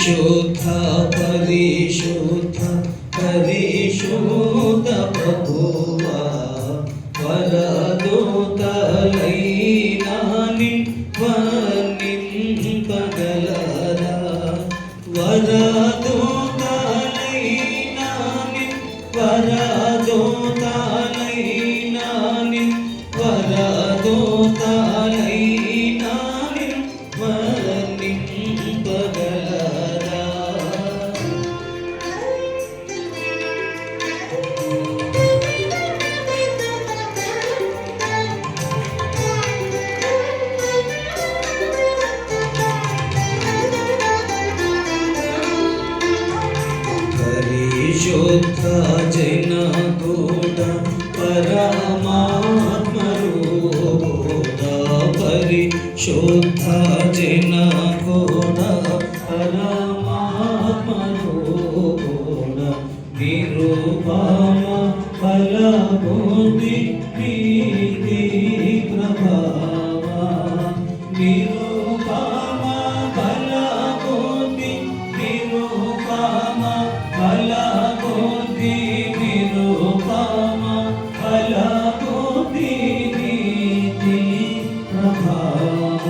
పరిశుద్ధ పరిశుద్ధ ప్రభువా వరదూతలైనా వర్ణింపగలరా వరదూతలైనా వరదూతలైనా వరదూతలైనా వర్ణింపగలరా పరిశుద్ధ జన కూడా పరమాత్మరూపుడా పరిశుద్ధ జన కూడా పరమాత్మరూపుడా నిరూపమ ఫలబుద్ధి ప్రీతి ప్రభావ నిరూపమ ఫలబుద్ధి నిరూపమ ఫలబుద్ధి నిరూపమ ఫలబుద్ధి నీతి ప్రభావ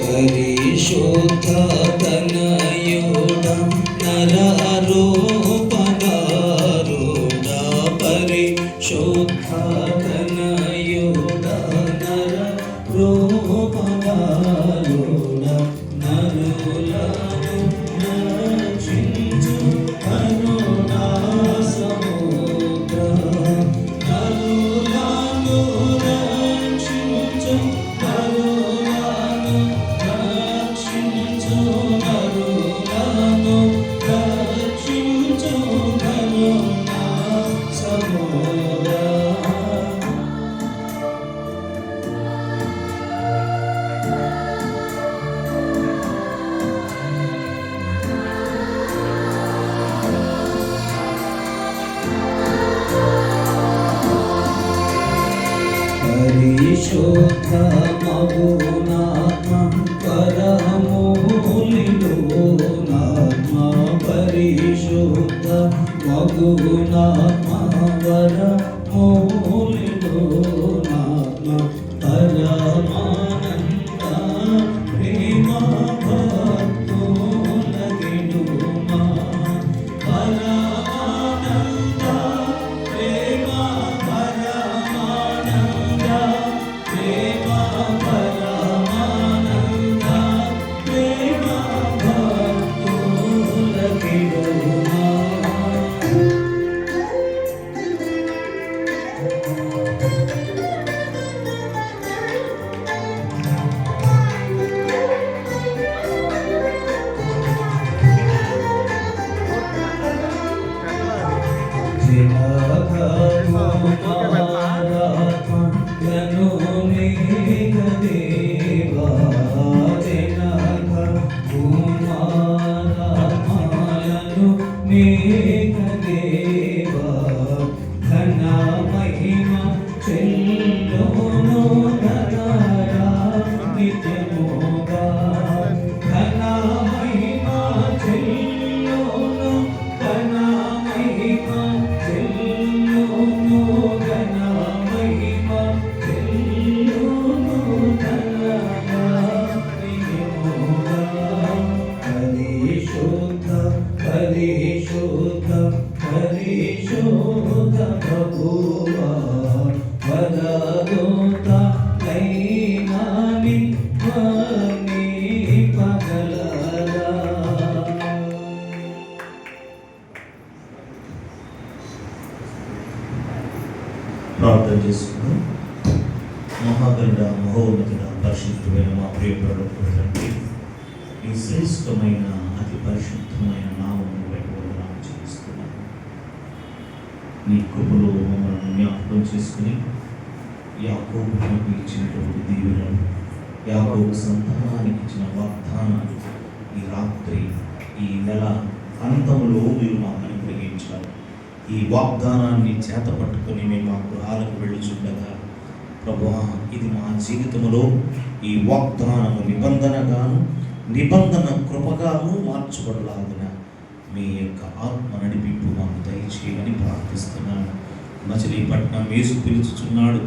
పరిశుద్ధ తనయుడ నరరూపధారుడ పరిశుద్ధ తనయుడ నరరూపధారుడ నరులను రక్షించు కరుణా సముద్ర నరులను రక్షించు పరిశుద్ధ మగునాత్మ పరమూలిలోనాత్మ పరిశుద్ధ మగునాత్మ పరమూలిలోనాత్మ పరమానంద ప్రేమ భక్తుల గిడుమా పరమానంద ప్రేమ పరమానంద ప్రేమ పరమానంద ప్రేమ భక్తుల గిడుమా పరిశుద్ధ పరిశుద్ధ ప్రభువా వరదూతలైనా వర్ణింపగలరా ప్రార్థన చేసుకున్నాం. మహాగరుడ మహోన్నతుడ పరిశుద్ధమైన మా ప్రియ ప్రభువు తండ్రి, ఈ శ్రేష్టమైన అతి పరిశుద్ధమైన నామమును బట్టి వందనాలు చెల్లిస్తున్నాను. నీ కృపలో మమ్మల్ని జ్ఞాపకం చేసుకుని యాకోబుకు ఇచ్చినటువంటి దీవెనలు, యాకోబు సంతానానికి ఇచ్చిన వాగ్దానాలు ఈ రాత్రి ఈ నెల అంతంలో మీరు మాకు అనుగ్రహించారు. ఈ వాగ్దానాన్ని చేత పట్టుకొని మేము మా గృహాలకు వెళ్ళుచుండగా ప్రభువా, ఇది మా జీవితంలో ఈ వాగ్దానము నిబంధన కృపగాను మార్చబడలాగున మీ యొక్క ఆత్మ నడిపింపు మాకు దయచేయమని ప్రార్థిస్తున్నాను. మచిలీపట్నం యేసు పిలుచుచున్నాడు.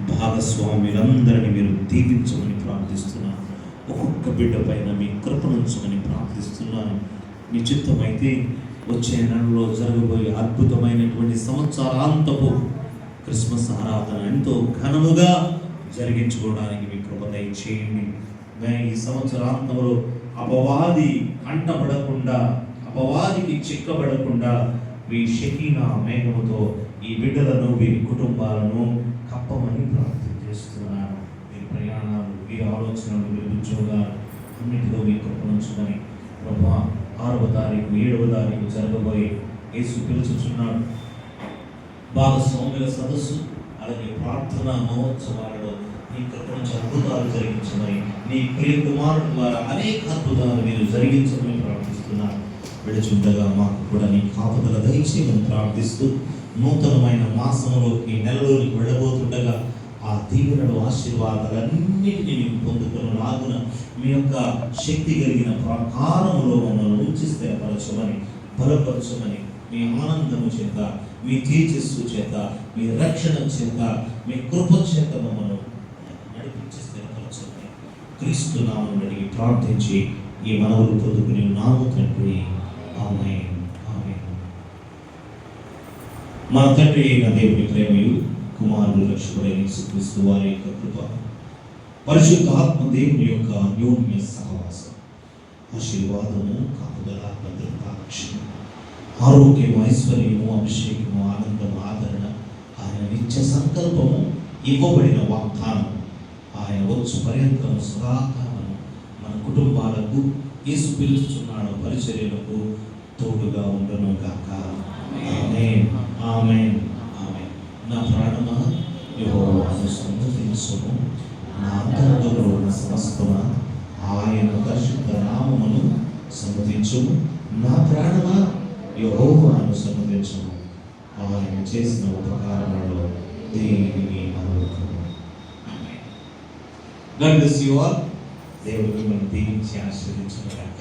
భాగస్వాములందరినీ మీరు దీవించమని ప్రార్థిస్తున్నాను. ఒక్కొక్క బిడ్డ పైన మీ కృపనుంచమని ప్రార్థిస్తున్నాను. మీ చిత్తమైతే వచ్చే నెలలో జరగబోయే అద్భుతమైనటువంటి సంవత్సరాంతపు క్రిస్మస్ ఆరాధన ఎంతో ఘనముగా జరిగించుకోవడానికి మీ కృప దయచేయండి. ఈ సంవత్సరాంతంలో అపవాది కంటపడకుండా, అపవాదికి చిక్కబడకుండా మీ షకీనా మేఘముతో ఈ బిడ్డలను, వీరి కుటుంబాలను కప్పమని ప్రార్థన చేస్తున్నాను. మీ ప్రయాణాలు, మీ ఆలోచనలు, మీ ఉద్యోగాలు అన్నిటిలో మీ కృపనుంచుకొని ప్రభువా, 6వ తారీఖు 7వ తారీఖు జరగబోయే యేసు పిలుచుచున్నాడు భాగస్వాముల సదస్సు, అలాగే ప్రార్థనా మహోత్సవాలలో నీ కృప నుంచి అద్భుతాలు జరిగించమని, నీ ప్రియ కుమారుడు ద్వారా అనేక అద్భుతాలు మీరు జరిగించమని ప్రార్థిస్తున్నాను. విడుచుండగా మాకు కూడా నీ కాపుదల దయచేయమని ప్రార్థిస్తూ, నూతనమైన మాసంలోకి, నెలలోకి వెళ్ళబోతుండగా ఆ దీవెనలు, ఆశీర్వాదాలన్నింటినీ మేము పొందుకునేలాగున మీ యొక్క శక్తి కలిగిన ప్రకారములో మమ్మల్ని ఉంచి స్థిరపరచమని, బలపరచమని, మీ ఆనందము చేత, మీ తేజస్సు చేత, మీ రక్షణ చేత, మీ కృప చేత మమ్మల్ని నడిపించి స్థిరపరచమని క్రీస్తు నామమున అడిగి ప్రార్థించి ఈ మనవులు పొందుకుని నాము తండ్రి. ఆమేన్. ఆమేన్. మన తండ్రి అయిన దేవుని ప్రేమయు, కుమారుడు రక్షకుడైన యేసుక్రీస్తు వారి యొక్క కృప, పరిశుద్ధాత్మ దేవుని యొక్క అన్యోన్య సహవాసం, ఆశీర్వాదము, కాపుదల, భద్రత, రక్షణ, ఆరోగ్యము, ఐశ్వర్యము, అభిషేకము, ఆనందము, ఆదరణ, ఆయన నిత్య సంకల్పము, ఇవ్వబడిన వాగ్దానం, ఆయన వచ్చు పర్యంతము సదాకాలము మన కుటుంబాలకు, యేసు పిలుచుచున్నాడు పరిచర్యలకు తోడుగా ఉండను గాక. ఆమేన్. ఆమేన్. ఆమేన్. నా ప్రాణమా యెహోవాను స్తుతించుము, నా అంతరంగంలో ఉన్న సమస్తమా ఆయన పరిశుద్ధ నామమును సన్నుతించుము. నా ప్రాణమా యెహోవాను సన్నుతించుము, ఆయన చేసిన ఉపకారములలో దేనిని మరువకుము. ఆమేన్. God bless you all. దేవుడు మిమ్మల్ని దీవించి ఆశీర్వదించును గాక.